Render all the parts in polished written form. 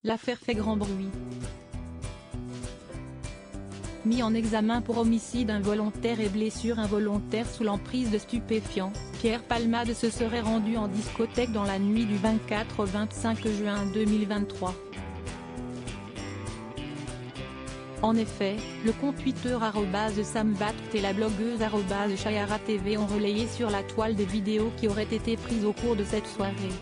L'affaire fait grand bruit. Mis en examen pour homicide involontaire et blessure involontaire sous l'emprise de stupéfiants, Pierre Palmade se serait rendu en discothèque dans la nuit du 24 au 25 juin 2023. En effet, le compte Twitter @sambat et la blogueuse @chayara.tv ont relayé sur la toile des vidéos qui auraient été prises au cours de cette soirée.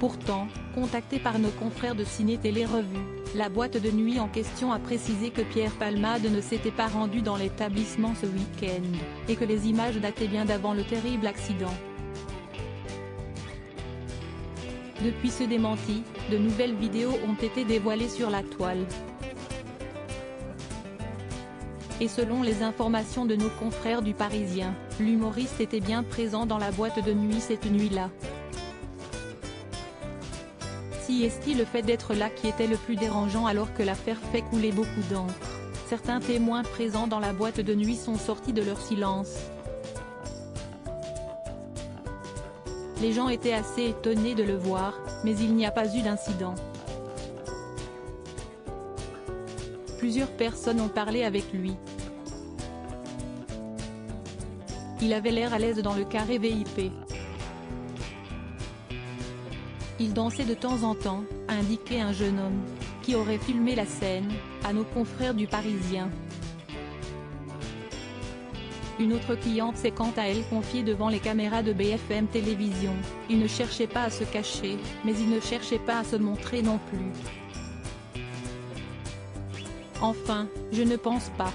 Pourtant, contacté par nos confrères de Ciné Télé Revue, la boîte de nuit en question a précisé que Pierre Palmade ne s'était pas rendu dans l'établissement ce week-end, et que les images dataient bien d'avant le terrible accident. Depuis ce démenti, de nouvelles vidéos ont été dévoilées sur la toile. Et selon les informations de nos confrères du Parisien, l'humoriste était bien présent dans la boîte de nuit cette nuit-là. Si est-il le fait d'être là qui était le plus dérangeant alors que l'affaire fait couler beaucoup d'encre. Certains témoins présents dans la boîte de nuit sont sortis de leur silence. Les gens étaient assez étonnés de le voir, mais il n'y a pas eu d'incident. Plusieurs personnes ont parlé avec lui. Il avait l'air à l'aise dans le carré VIP. Il dansait de temps en temps, a indiqué un jeune homme, qui aurait filmé la scène, à nos confrères du Parisien. Une autre cliente s'est quant à elle confiée devant les caméras de BFM Télévision. Il ne cherchait pas à se cacher, mais il ne cherchait pas à se montrer non plus. Enfin, je ne pense pas.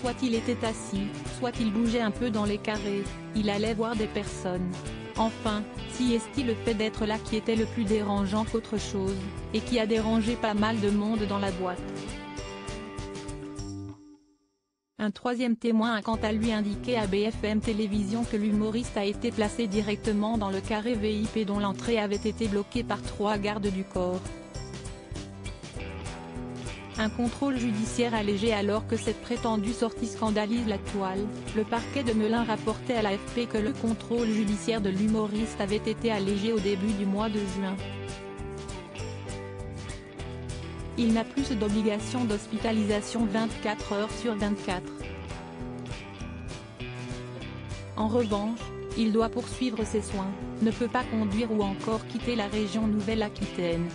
Soit il était assis, soit il bougeait un peu dans les carrés, il allait voir des personnes. Enfin, si est-il le fait d'être là qui était le plus dérangeant qu'autre chose, et qui a dérangé pas mal de monde dans la boîte. Un troisième témoin a quant à lui indiqué à BFM Télévision que l'humoriste a été placé directement dans le carré VIP dont l'entrée avait été bloquée par 3 gardes du corps. Un contrôle judiciaire allégé alors que cette prétendue sortie scandalise la toile. Le parquet de Melun rapportait à l'AFP que le contrôle judiciaire de l'humoriste avait été allégé au début du mois de juin. Il n'a plus d'obligation d'hospitalisation 24 heures sur 24. En revanche, il doit poursuivre ses soins, ne peut pas conduire ou encore quitter la région Nouvelle-Aquitaine.